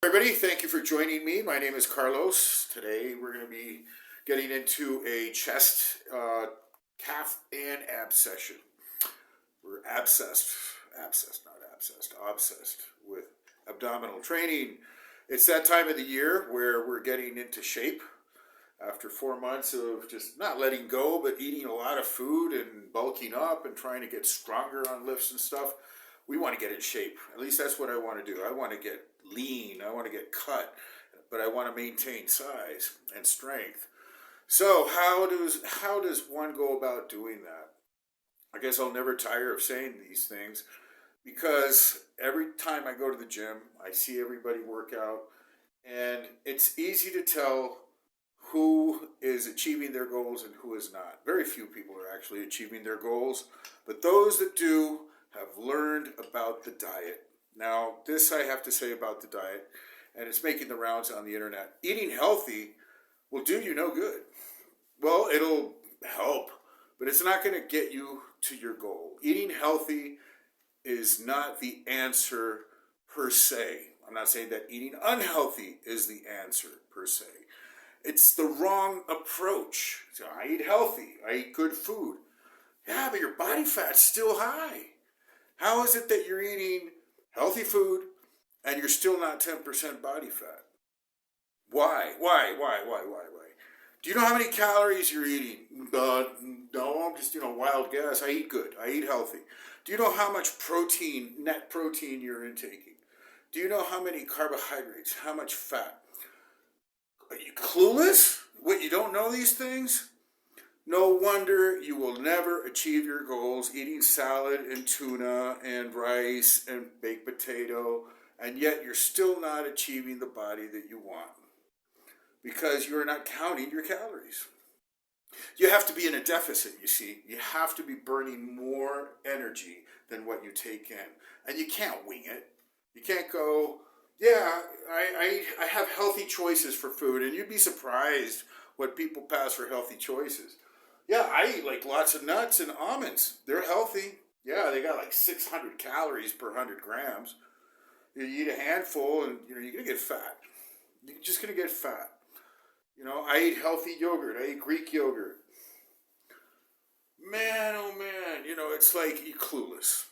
Everybody, thank you for joining me. My name is Carlos. Today we're going to be getting into a chest, calf, and ab session. We're obsessed with abdominal training. It's that time of the year where we're getting into shape after 4 months of just not letting go, but eating a lot of food and bulking up and trying to get stronger on lifts and stuff. We want to get in shape. At least that's what I want to do. I want to get lean. I want to get cut, but I want to maintain size and strength. So how does one go about doing that? I guess I'll never tire of saying these things because every time I go to the gym, I see everybody work out, and it's easy to tell who is achieving their goals and who is not. Very few people are actually achieving their goals, but those that do have learned about the diet. Now, this I have to say about the diet, and it's making the rounds on the internet. Eating healthy will do you no good. Well, it'll help, but it's not going to get you to your goal. Eating healthy is not the answer per se. I'm not saying that eating unhealthy is the answer per se. It's the wrong approach. So I eat healthy, I eat good food. Yeah, but your body fat's still high. How is it that you're eating healthy food and you're still not 10% body fat? Why? Do you know how many calories you're eating? No, I'm just, wild guess. I eat good. I eat healthy. Do you know how much protein, net protein you're intaking? Do you know how many carbohydrates, how much fat? Are you clueless? What, you don't know these things? No wonder you will never achieve your goals eating salad and tuna and rice and baked potato, and yet you're still not achieving the body that you want because you're not counting your calories. You have to be in a deficit, you see. You have to be burning more energy than what you take in. And you can't wing it. You can't go, yeah, I have healthy choices for food, and you'd be surprised what people pass for healthy choices. Yeah, I eat like lots of nuts and almonds. They're healthy. Yeah, they got like 600 calories per 100 grams. You eat a handful and you're going to get fat. You're just going to get fat. I eat healthy yogurt. I eat Greek yogurt. Man, oh man, it's like you're clueless.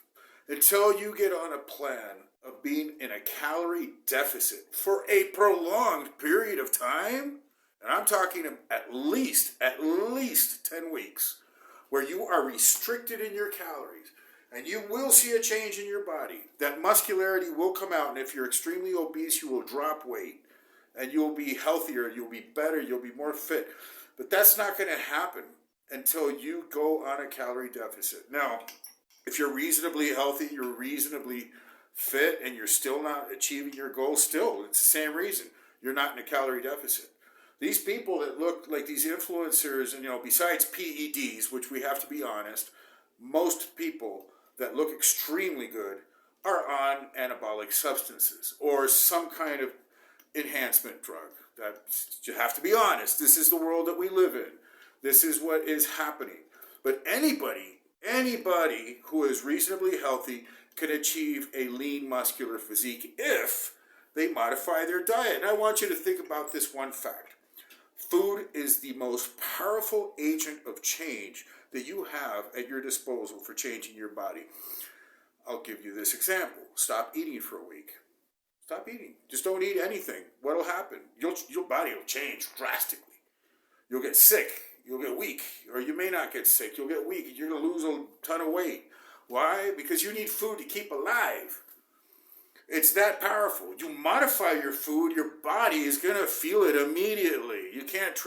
Until you get on a plan of being in a calorie deficit for a prolonged period of time, and I'm talking at least 10 weeks, where you are restricted in your calories, and you will see a change in your body. That muscularity will come out, and if you're extremely obese, you will drop weight, and you'll be healthier, you'll be better, you'll be more fit. But that's not going to happen until you go on a calorie deficit. Now, if you're reasonably healthy, you're reasonably fit, and you're still not achieving your goal, still, it's the same reason. You're not in a calorie deficit. These people that look like these influencers, and besides PEDs, which we have to be honest, most people that look extremely good are on anabolic substances or some kind of enhancement drug. That you have to be honest. This is the world that we live in. This is what is happening. But anybody who is reasonably healthy can achieve a lean muscular physique if they modify their diet. And I want you to think about this one fact. Food is the most powerful agent of change that you have at your disposal for changing your body. I'll give you this example. Stop eating for a week. Stop eating. Just don't eat anything. What'll happen? Your body will change drastically. You'll get sick. You'll get weak. Or you may not get sick. You'll get weak. You're going to lose a ton of weight. Why? Because you need food to keep alive. It's that powerful. You modify your food, your body is going to feel it immediately. You can't,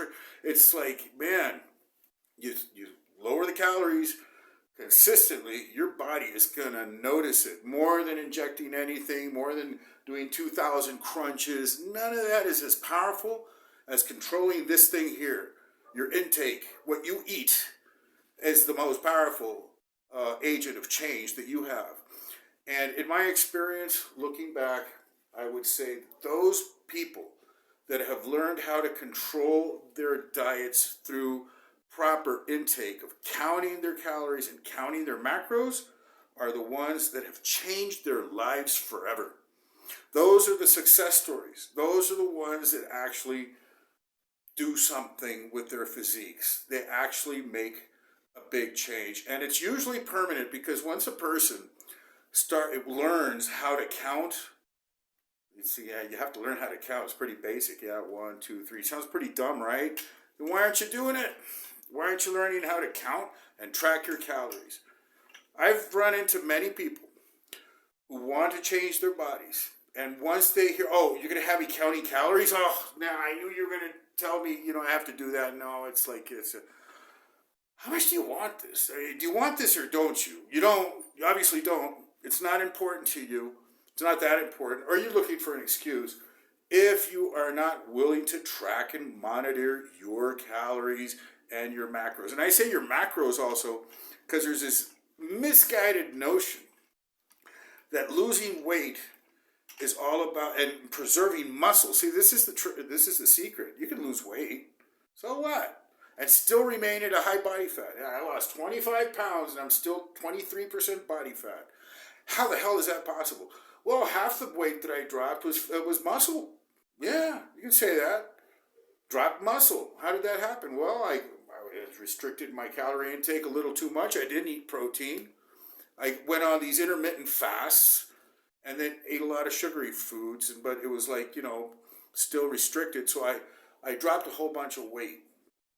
it's like, man, you lower the calories consistently, your body is going to notice it. More than injecting anything, more than doing 2,000 crunches. None of that is as powerful as controlling this thing here. Your intake, what you eat, is the most powerful agent of change that you have. And in my experience, looking back, I would say those people that have learned how to control their diets through proper intake of counting their calories and counting their macros are the ones that have changed their lives forever. Those are the success stories. Those are the ones that actually do something with their physiques. They actually make a big change. And it's usually permanent, because once a person learns how to count, you see, yeah, you have to learn how to count. It's pretty basic. Yeah, 1, 2, 3. Sounds pretty dumb, right? Then why aren't you doing it? Why aren't you learning how to count and track your calories? I've run into many people who want to change their bodies. And once they hear, oh, you're going to have me counting calories? Oh, now I knew you were going to tell me, I have to do that. No, how much do you want this? Do you want this or don't you? You don't. You obviously don't. It's not important to you. It's not that important. Or you're looking for an excuse. If you are not willing to track and monitor your calories and your macros. And I say your macros also because there's this misguided notion that losing weight is all about, and preserving muscle. See, this is the secret. You can lose weight. So what? And still remain at a high body fat. Yeah, I lost 25 pounds and I'm still 23% body fat. How the hell is that possible? Well, half the weight that I dropped was muscle. Yeah, you can say that. Dropped muscle. How did that happen? Well, I restricted my calorie intake a little too much. I didn't eat protein. I went on these intermittent fasts and then ate a lot of sugary foods, but it was still restricted. So I dropped a whole bunch of weight.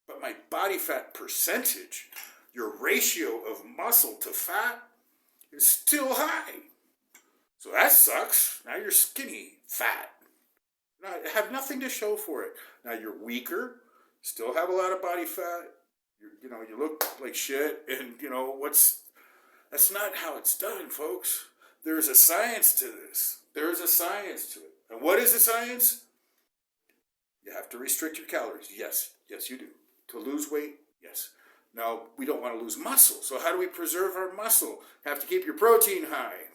But my body fat percentage, your ratio of muscle to fat, is still high. So that sucks. Now you're skinny, fat. Now, have nothing to show for it. Now you're weaker, still have a lot of body fat. You look like shit, and that's not how it's done, folks. There's a science to this. There is a science to it. And what is the science? You have to restrict your calories. Yes, you do. To lose weight, yes. Now, we don't want to lose muscle. So how do we preserve our muscle? You have to keep your protein high.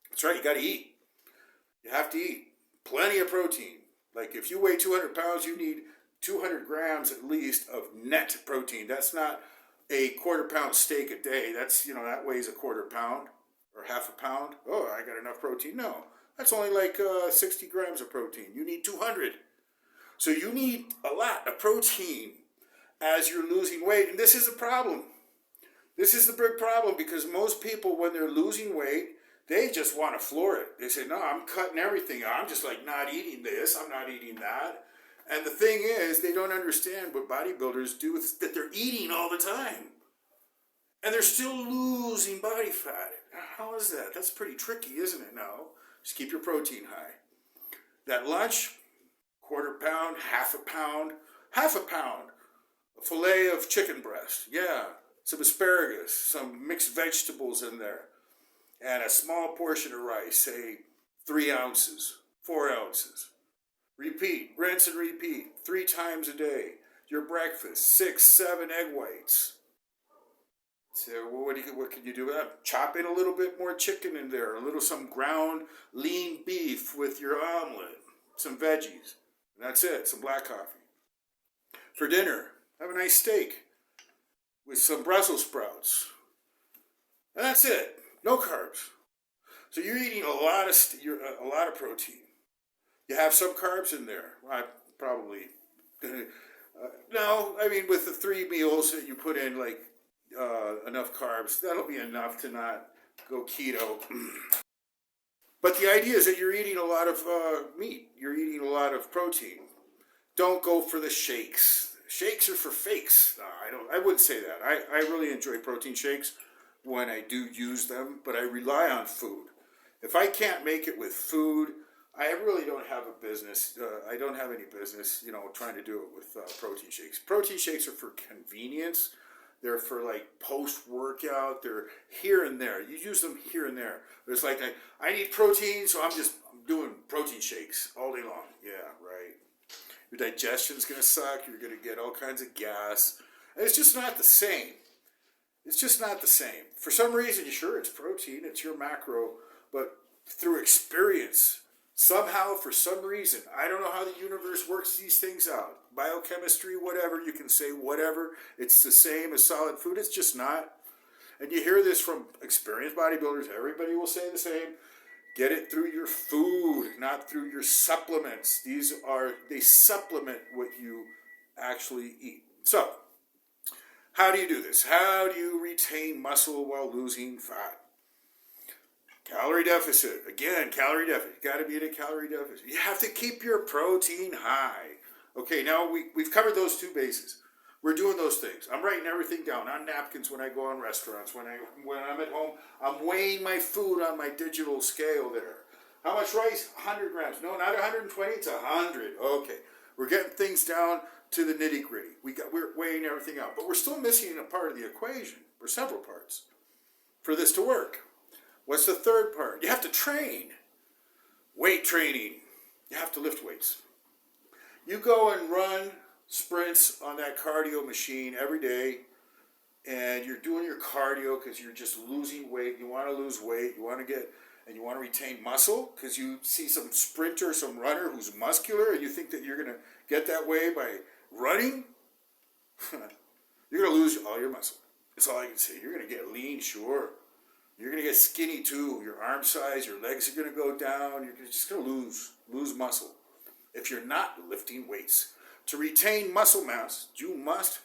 That's right, you got to eat. You have to eat plenty of protein. Like if you weigh 200 pounds, you need 200 grams at least of net protein. That's not a quarter-pound steak a day. That's, that weighs a quarter pound or half a pound. Oh, I got enough protein. No, that's only like 60 grams of protein. You need 200. So you need a lot of protein as you're losing weight. And this is a problem. This is the big problem, because most people, when they're losing weight, they just want to floor it. They say, no, I'm cutting everything. I'm just not eating this. I'm not eating that. And the thing is, they don't understand what bodybuilders do, is that they're eating all the time. And they're still losing body fat. How is that? That's pretty tricky, isn't it? No. Just keep your protein high. That lunch, quarter pound, half a pound, a fillet of chicken breast, yeah, some asparagus, some mixed vegetables in there, and a small portion of rice, say 3 ounces, 4 ounces. Repeat, rinse and repeat, 3 times a day. Your breakfast, 6, 7 egg whites. So what can you do with that? Chop in a little bit more chicken in there, some ground lean beef with your omelet, some veggies, and that's it, some black coffee. For dinner, have a nice steak with some Brussels sprouts, and that's it. No carbs. So you're eating a lot of protein. You have some carbs in there. Probably. No, I mean, with the 3 meals that you put in, enough carbs, that'll be enough to not go keto. But the idea is that you're eating a lot of meat. You're eating a lot of protein. Don't go for the shakes. Shakes are for fakes. No, I wouldn't say that. I really enjoy protein shakes when I do use them, but I rely on food. If I can't make it with food, I really don't have a business. I don't have any business, trying to do it with protein shakes. Protein shakes are for convenience. They're for post-workout. They're here and there. You use them here and there. But it's I need protein, so I'm doing protein shakes all day long. Yeah, right. Your digestion's going to suck. You're going to get all kinds of gas. And it's just not the same. It's just not the same. For some reason, sure, it's protein. It's your macro. But through experience, somehow, for some reason, I don't know how the universe works these things out. Biochemistry, whatever, you can say whatever. It's the same as solid food. It's just not. And you hear this from experienced bodybuilders. Everybody will say the same. Get it through your food, not through your supplements. They supplement what you actually eat. So, how do you do this? How do you retain muscle while losing fat? Calorie deficit. Again, calorie deficit. You got to be in a calorie deficit. You have to keep your protein high. Okay, now we've covered those two bases. We're doing those things. I'm writing everything down on napkins when I go on restaurants. When I'm at home, I'm weighing my food on my digital scale there. How much rice? 100 grams. No, not 120. It's 100. Okay, we're getting things down to the nitty gritty. We're weighing everything out, but we're still missing a part of the equation, or several parts, for this to work. What's the third part? You have to train. Weight training. You have to lift weights. You go and run sprints on that cardio machine every day, and you're doing your cardio because you're just losing weight. You want to lose weight. You want to retain muscle because you see some sprinter, some runner who's muscular, and you think that you're going to get that way by running. You're going to lose all your muscle. That's all I can say. You're going to get lean, sure. You're going to get skinny too. Your arm size, your legs are going to go down. You're just going to lose muscle if you're not lifting weights. To retain muscle mass, you must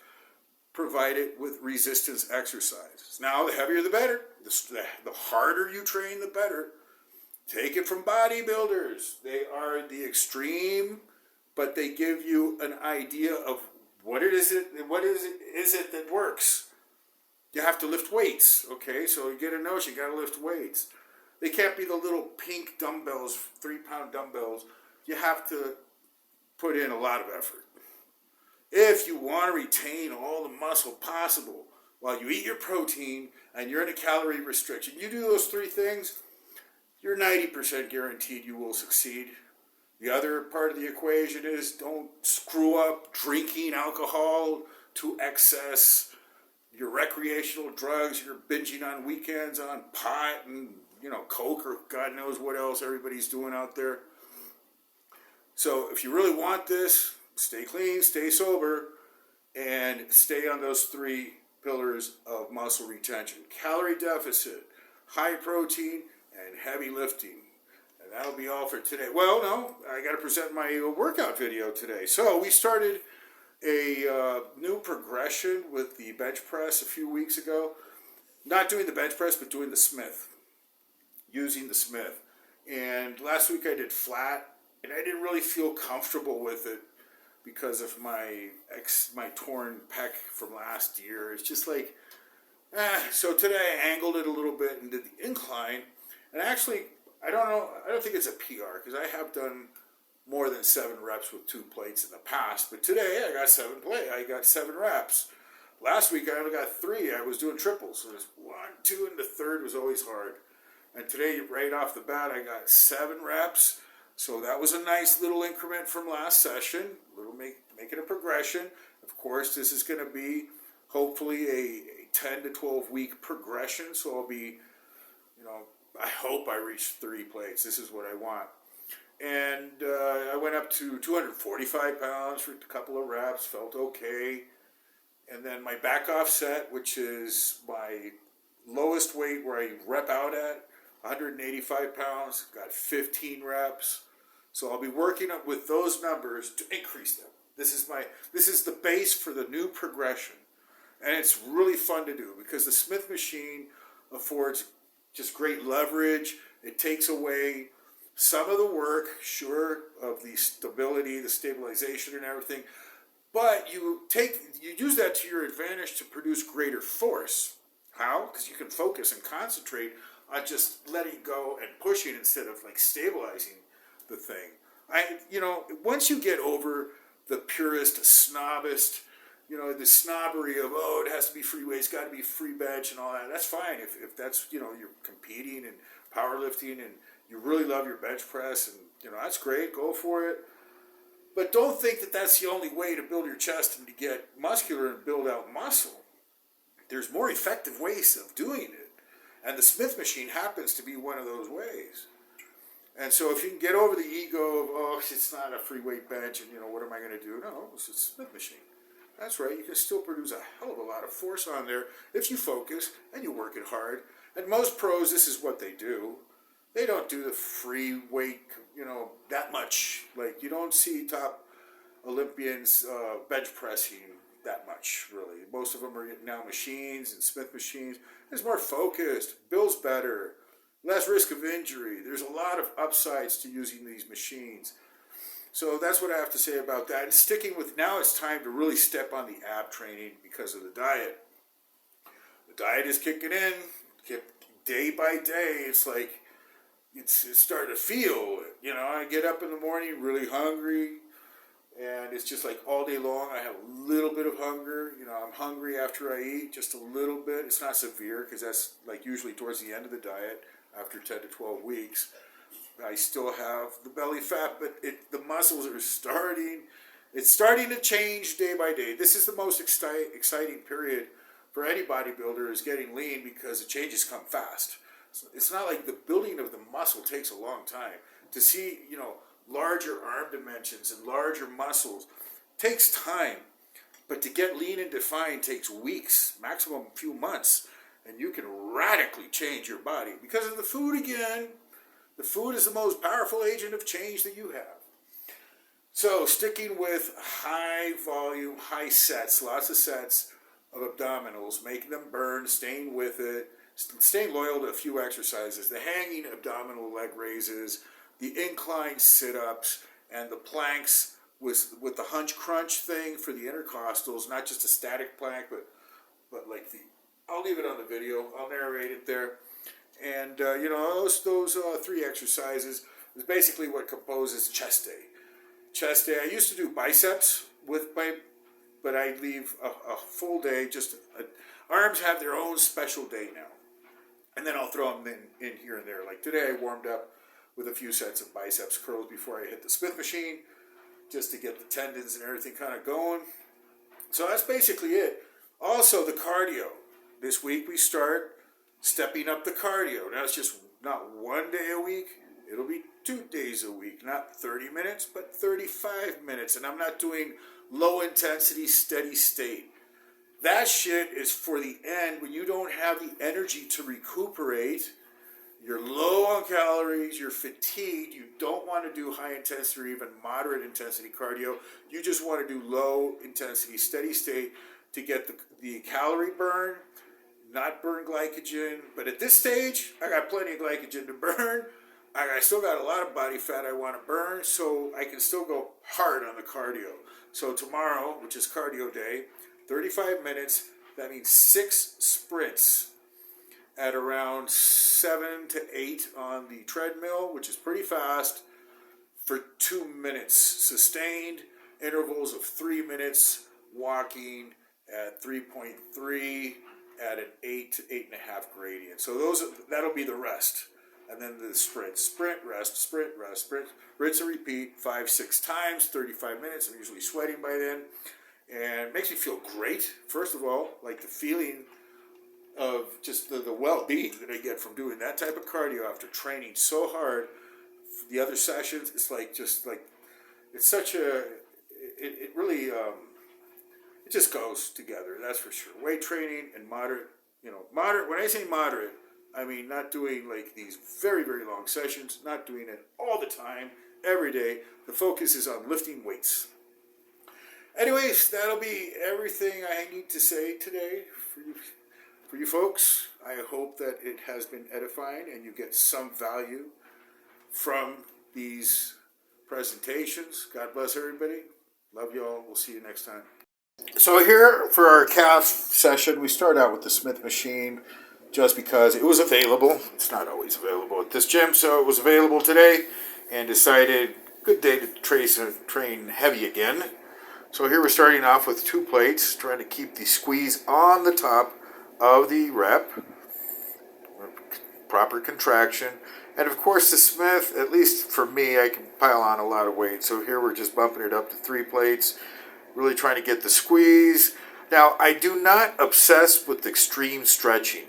provide it with resistance exercises. Now, the heavier the better. The harder you train, the better. Take it from bodybuilders. They are the extreme, but they give you an idea of what is it that works. You have to lift weights, okay? So you get a notion, you got to lift weights. They can't be the little pink dumbbells, 3-pound dumbbells. You have to put in a lot of effort. If you want to retain all the muscle possible while you eat your protein and you're in a calorie restriction, you do those three things, you're 90% guaranteed you will succeed. The other part of the equation is don't screw up drinking alcohol to excess, your recreational drugs, you're binging on weekends on pot and, Coke or God knows what else everybody's doing out there. So if you really want this, stay clean, stay sober, and stay on those three pillars of muscle retention. Calorie deficit, high protein, and heavy lifting. And that'll be all for today. Well, no, I got to present my workout video today. So we started a new progression with the bench press a few weeks ago. Not doing the bench press, but doing the Smith. Using the Smith. And last week I did flat, and I didn't really feel comfortable with it because of my torn pec from last year. It's just like, So today I angled it a little bit and did the incline. And actually, I don't think it's a PR because I have done more than 7 reps with 2 plates in the past. But today I got 7 reps. Last week I only got 3. I was doing triples. So there's 1, 2, and the third was always hard. And today, right off the bat, I got 7 reps. So that was a nice little increment from last session. Making a progression. Of course, this is going to be hopefully a 10 to 12 week progression. So I'll be, I hope I reach 3 plates. This is what I want. And I went up to 245 pounds for a couple of reps, felt okay. And then my back off set, which is my lowest weight where I rep out at, 185 pounds, got 15 reps. So I'll be working up with those numbers to increase them. This is the base for the new progression. And it's really fun to do because the Smith machine affords just great leverage. It takes away some of the work, sure, of the stability, the stabilization and everything, but you use that to your advantage to produce greater force. How? Because you can focus and concentrate on just letting go and pushing instead of stabilizing the thing. Once you get over the purist, snobbist, the snobbery of, it has to be free weights, got to be free bench and all that, that's fine if that's, you're competing and powerlifting and you really love your bench press and, that's great, go for it. But don't think that that's the only way to build your chest and to get muscular and build out muscle. There's more effective ways of doing it. And the Smith machine happens to be one of those ways. And so if you can get over the ego of, it's not a free weight bench and, what am I going to do? No, it's a Smith machine. That's right, you can still produce a hell of a lot of force on there if you focus and you work it hard. And most pros, this is what they do. they don't do the free weight, that much. Like, you don't see top Olympians bench pressing that much, really. Most of them are now machines and Smith machines. It's more focused, builds better, less risk of injury. There's a lot of upsides to using these machines. So that's what I have to say about that. And sticking with, now it's time to really step on the ab training because of the diet. The diet is kicking in day by day. It's like, it's starting to feel, I get up in the morning really hungry, and it's just like all day long I have a little bit of hunger. I'm hungry after I eat, just a little bit. It's not severe because that's like usually towards the end of the diet after 10 to 12 weeks. I still have the belly fat, but the muscles are it's starting to change day by day. This is the most exciting period for any bodybuilder, is getting lean, because the changes come fast. It's not like the building of the muscle takes a long time. To see, larger arm dimensions and larger muscles takes time. But to get lean and defined takes weeks, maximum a few months. And you can radically change your body because of the food again. The food is the most powerful agent of change that you have. So sticking with high volume, high sets, lots of sets of abdominals, making them burn, staying with it, staying loyal to a few exercises, the hanging abdominal leg raises, the incline sit-ups, and the planks with the hunch crunch thing for the intercostals, not just a static plank, but like I'll leave it on the video, I'll narrate it there. And, those 3 exercises is basically what composes chest day. Chest day, I used to do biceps but I leave a full day, arms have their own special day now. And then I'll throw them in here and there. Like today I warmed up with a few sets of biceps curls before I hit the Smith machine, just to get the tendons and everything kind of going. So that's basically it. Also the cardio. This week we start stepping up the cardio. Now it's just not 1 day a week. It'll be 2 days a week. Not 30 minutes, but 35 minutes. And I'm not doing low intensity, steady state. That shit is for the end when you don't have the energy to recuperate. You're low on calories, you're fatigued, you don't want to do high intensity or even moderate intensity cardio. You just want to do low intensity, steady state to get the calorie burn, not burn glycogen. But at this stage, I got plenty of glycogen to burn. I still got a lot of body fat I want to burn, so I can still go hard on the cardio. So tomorrow, which is cardio day, 35 minutes, that means 6 sprints at around 7 to 8 on the treadmill, which is pretty fast, for 2 minutes. Sustained intervals of 3 minutes, walking at 3.3 at an 8 to 8.5 gradient. So that'll be the rest. And then the sprint, rest, sprint, rinse and repeat 5-6 times, 35 minutes. I'm usually sweating by then. And it makes me feel great. First of all, like the feeling of just the well-being that I get from doing that type of cardio after training so hard. The other sessions, it's such a, it really, it just goes together, that's for sure. Weight training and moderate, when I say moderate, I mean not doing like these very, very long sessions, not doing it all the time, every day. The focus is on lifting weights. Anyways, that'll be everything I need to say today for you folks. I hope that it has been edifying and you get some value from these presentations. God bless everybody. Love y'all. We'll see you next time. So here for our calf session, we start out with the Smith machine just because it was available. It's not always available at this gym, so it was available today and decided good day to train heavy again. So here we're starting off with 2 plates, trying to keep the squeeze on the top of the rep, proper contraction. And of course the Smith, at least for me, I can pile on a lot of weight. So here we're just bumping it up to 3 plates, really trying to get the squeeze. Now, I do not obsess with extreme stretching.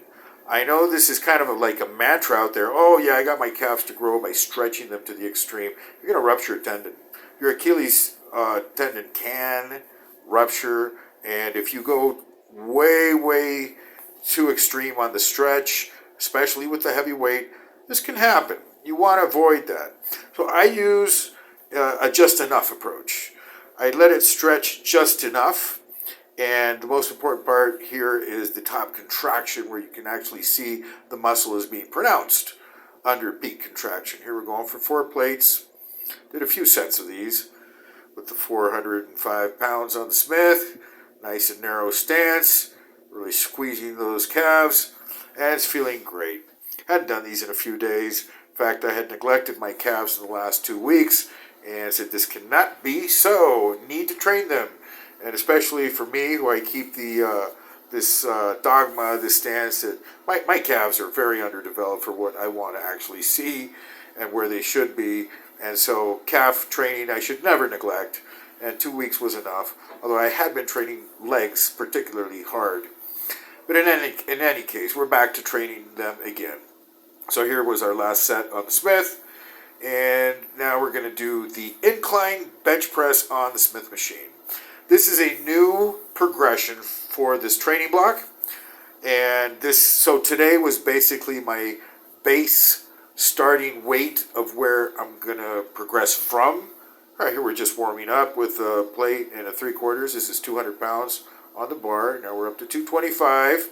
I know this is kind of like a mantra out there. Oh yeah, I got my calves to grow by stretching them to the extreme. You're going to rupture a tendon. Your Achilles tendon can rupture, and if you go way too extreme on the stretch, especially with the heavy weight, this can happen. You want to avoid that. So I use a just enough approach. I let it stretch just enough. And the most important part here is the top contraction, where you can actually see the muscle is being pronounced under peak contraction. Here we're going for 4 plates. Did a few sets of these with the 405 pounds on the Smith. Nice and narrow stance, really squeezing those calves, and it's feeling great. Hadn't done these in a few days. In fact, I had neglected my calves in the last 2 weeks and said, this cannot be so. Need to train them. And especially for me, who I keep this dogma, this stance that my calves are very underdeveloped for what I want to actually see and where they should be. And so calf training I should never neglect, and 2 weeks was enough, although I had been training legs particularly hard. But in any case, we're back to training them again. So here was our last set on the Smith, and now we're going to do the incline bench press on the Smith machine. This is a new progression for this training block, and so today was basically my base starting weight of where I'm going to progress from. All right, here we're just warming up with a plate and a 3/4. This is 200 pounds on the bar. Now we're up to 225.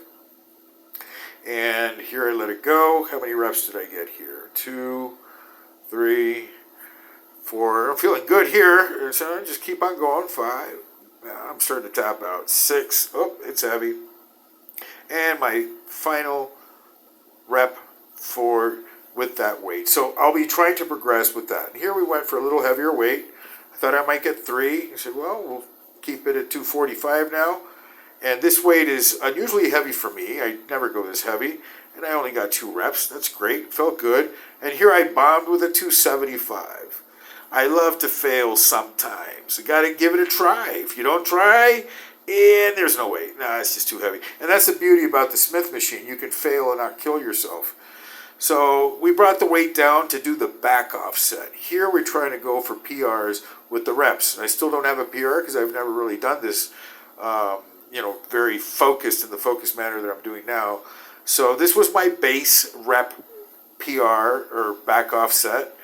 And here I let it go. How many reps did I get here? 2, 3, 4. I'm feeling good here. So just keep on going. 5. I'm starting to tap out. 6. Oh, it's heavy. And my final rep with that weight. So I'll be trying to progress with that. And here we went for a little heavier weight. I thought I might get 3. I said, well, we'll keep it at 245 now. And this weight is unusually heavy for me. I never go this heavy. And I only got 2 reps. That's great. Felt good. And here I bombed with a 275. I love to fail sometimes. You got to give it a try. If you don't try, and there's no way. No, it's just too heavy. And that's the beauty about the Smith machine. You can fail and not kill yourself. So we brought the weight down to do the back off set. Here we're trying to go for PRs with the reps. I still don't have a PR because I've never really done this, very focused in the focused manner that I'm doing now. So this was my base rep PR or back off set.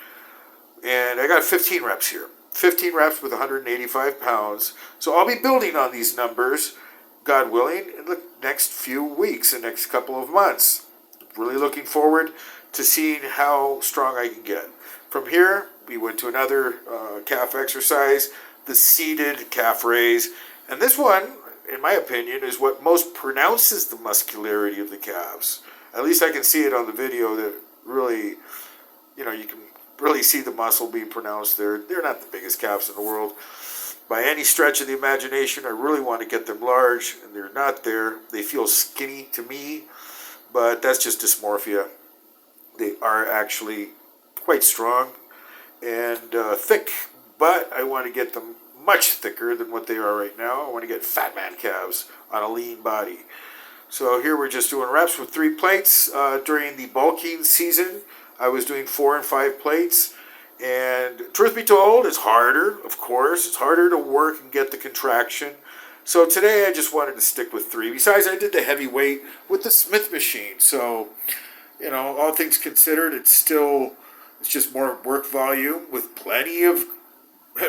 And I got 15 reps here. 15 reps with 185 pounds. So I'll be building on these numbers, God willing, in the next few weeks, the next couple of months. Really looking forward to seeing how strong I can get. From here, we went to another calf exercise, the seated calf raise. And this one, in my opinion, is what most pronounces the muscularity of the calves. At least I can see it on the video that really, you can really see the muscle being pronounced there. They're not the biggest calves in the world by any stretch of the imagination. I really want to get them large, and they're not there. They feel skinny to me, but that's just dysmorphia. They are actually quite strong and thick, but I want to get them much thicker than what they are right now. I want to get fat man calves on a lean body. So here we're just doing reps with 3 plates. During the bulking season, I was doing 4 and 5 plates. And truth be told, it's harder, of course. It's harder to work and get the contraction. So today I just wanted to stick with 3. Besides, I did the heavy weight with the Smith machine. So, all things considered, it's just more work volume with plenty of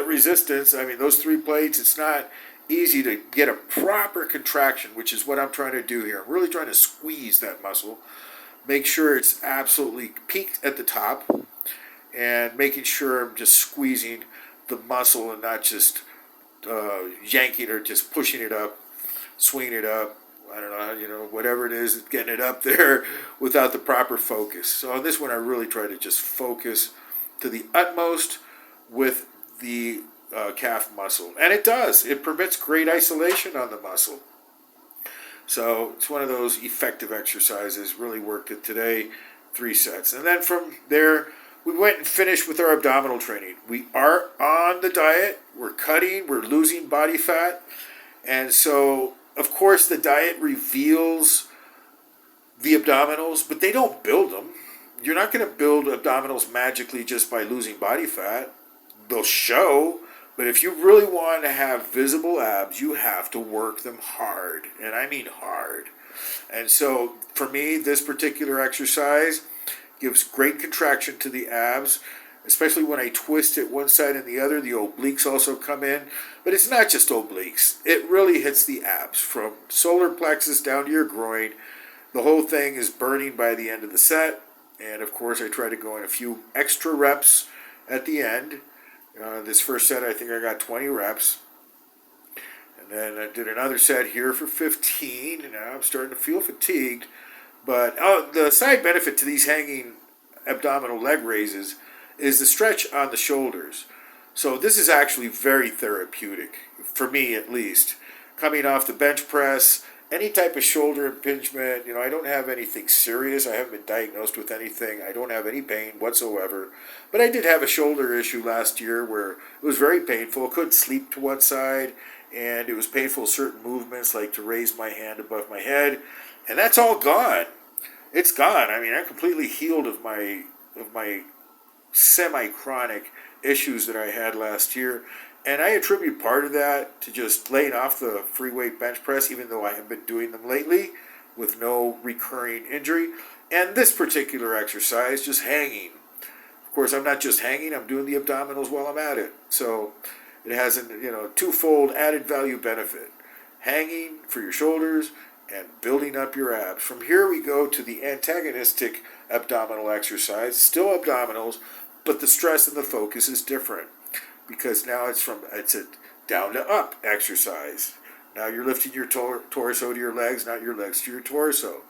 resistance. I mean, those 3 plates, it's not easy to get a proper contraction, which is what I'm trying to do here. I'm really trying to squeeze that muscle, make sure it's absolutely peaked at the top, and making sure I'm just squeezing the muscle and not just yanking or just pushing it up, swinging it up. I don't know, whatever it is, getting it up there without the proper focus. So on this one, I really try to just focus to the utmost with the calf muscle. And it does. It permits great isolation on the muscle. So it's one of those effective exercises. Really worked it today, 3 sets. And then from there, we went and finished with our abdominal training. We are on the diet. We're cutting. We're losing body fat. And so, of course, the diet reveals the abdominals, but they don't build them. You're not going to build abdominals magically just by losing body fat. They'll show, but if you really want to have visible abs, you have to work them hard, and I mean hard. And so, for me, this particular exercise gives great contraction to the abs, especially when I twist it one side and the other. The obliques also come in, but it's not just obliques. It really hits the abs from solar plexus down to your groin. The whole thing is burning by the end of the set, and of course I try to go in a few extra reps at the end. This first set I think I got 20 reps, and then I did another set here for 15, and now I'm starting to feel fatigued. But the side benefit to these hanging abdominal leg raises is the stretch on the shoulders. So this is actually very therapeutic, for me at least. Coming off the bench press, any type of shoulder impingement, I don't have anything serious. I haven't been diagnosed with anything. I don't have any pain whatsoever. But I did have a shoulder issue last year where it was very painful. I couldn't sleep to one side, and it was painful certain movements, like to raise my hand above my head. And that's all gone. It's gone. I mean, I'm completely healed of my semi-chronic issues that I had last year. And I attribute part of that to just laying off the free weight bench press, even though I have been doing them lately with no recurring injury. And this particular exercise, just hanging. Of course, I'm not just hanging, I'm doing the abdominals while I'm at it. So it has a twofold added value benefit. Hanging for your shoulders and building up your abs. From here we go to the antagonistic abdominal exercise, still abdominals, but the stress and the focus is different because now it's a down to up exercise. Now you're lifting your torso to your legs, not your legs to your torso.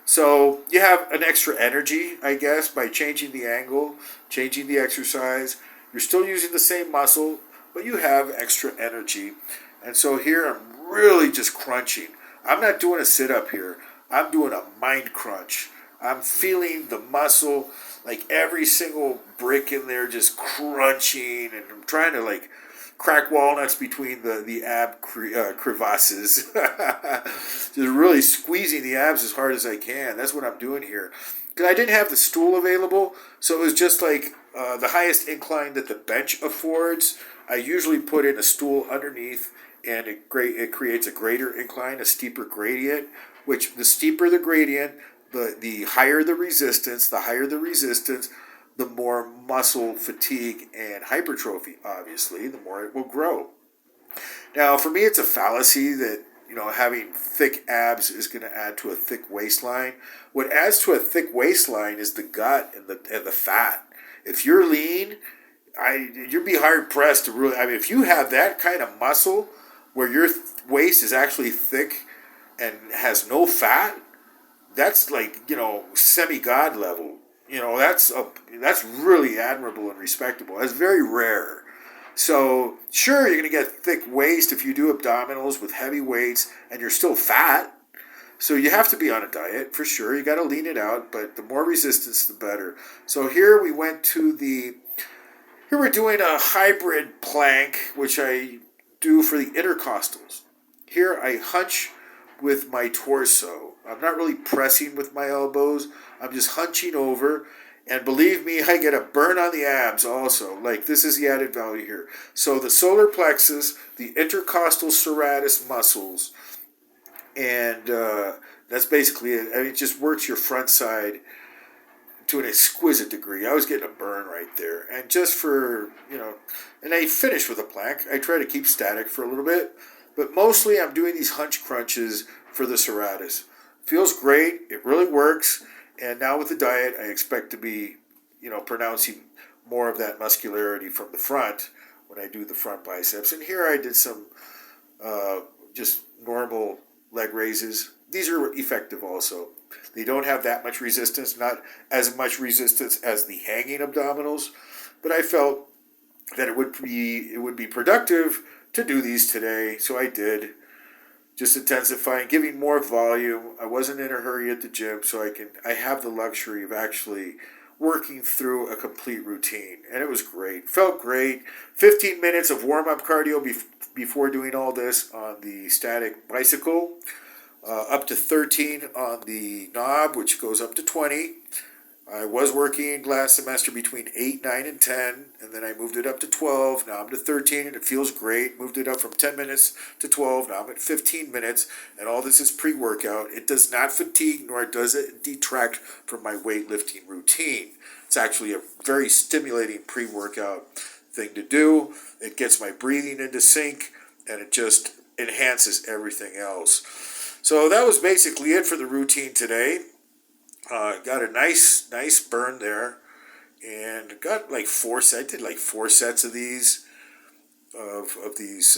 So you have an extra energy, I guess, by changing the angle, changing the exercise. You're still using the same muscle, but you have extra energy. And so here I'm really just crunching. I'm not doing a sit-up here. I'm doing a mind crunch. I'm feeling the muscle, like every single brick in there just crunching, and I'm trying to crack walnuts between the ab crevasses. Just really squeezing the abs as hard as I can. That's what I'm doing here. Because I didn't have the stool available, so it was just like the highest incline that the bench affords. I usually put in a stool underneath, and it creates a greater incline, a steeper gradient, which the steeper the gradient, the higher the resistance, the more muscle fatigue and hypertrophy, obviously, the more it will grow. Now, for me, it's a fallacy that, having thick abs is going to add to a thick waistline. What adds to a thick waistline is the gut and the fat. If you're lean, you'd be hard pressed to really, if you have that kind of muscle where your waist is actually thick and has no fat, that's semi-god level. That's really admirable and respectable. That's very rare. So sure, you're going to get thick waist if you do abdominals with heavy weights and you're still fat. So you have to be on a diet for sure. You got to lean it out, but the more resistance, the better. So here we went to here we're doing a hybrid plank, which I do for the intercostals. Here I hunch with my torso. I'm not really pressing with my elbows. I'm just hunching over. And believe me, I get a burn on the abs also. This is the added value here. So the solar plexus, the intercostal serratus muscles, and that's basically it. It just works your front side to an exquisite degree. I was getting a burn right there. And just for, and I finish with a plank. I try to keep static for a little bit. But mostly I'm doing these hunch crunches for the serratus. Feels great. It really works. And now with the diet, I expect to be, pronouncing more of that muscularity from the front when I do the front biceps. And here I did some just normal leg raises. These are effective also. They don't have that much resistance, not as much resistance as the hanging abdominals, but I felt that it would be productive to do these today, so I did. Just intensifying, giving more volume. I wasn't in a hurry at the gym, so I have the luxury of actually working through a complete routine, and it was great. Felt great. 15 minutes of warm-up cardio before doing all this on the static bicycle. Up to 13 on the knob, which goes up to 20. I was working last semester between 8, 9, and 10, and then I moved it up to 12. Now I'm to 13, and it feels great. Moved it up from 10 minutes to 12. Now I'm at 15 minutes, and all this is pre-workout. It does not fatigue, nor does it detract from my weightlifting routine. It's actually a very stimulating pre-workout thing to do. It gets my breathing into sync, and it just enhances everything else. So that was basically it for the routine today. Got a nice burn there, and got like 4 sets. I did like 4 sets of these of these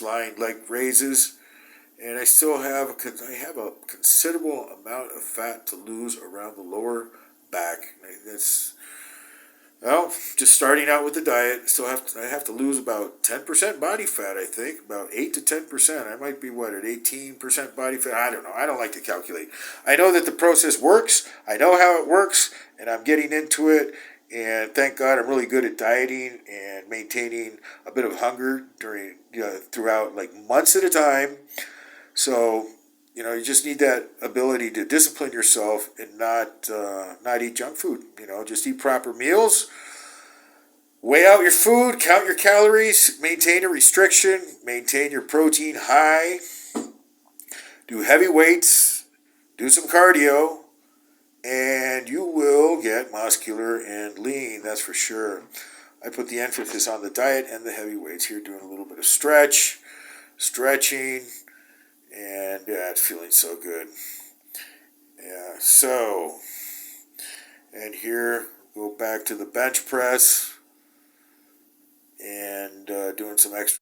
lying leg raises, and I still have a considerable amount of fat to lose around the lower back. That's well, just starting out with the diet. I have to lose about 10% body fat. I think about 8 to 10%. I might be at 18% body fat. I don't know. I don't like to calculate. I know that the process works. I know how it works, and I'm getting into it. And thank God I'm really good at dieting and maintaining a bit of hunger throughout like months at a time. So you just need that ability to discipline yourself and not eat junk food. Just eat proper meals. Weigh out your food, count your calories, maintain a restriction, maintain your protein high, do heavy weights, do some cardio, and you will get muscular and lean, that's for sure. I put the emphasis on the diet and the heavy weights here, doing a little bit of stretching, and it's feeling so good. Yeah, so, and here, go back to the bench press and doing some extra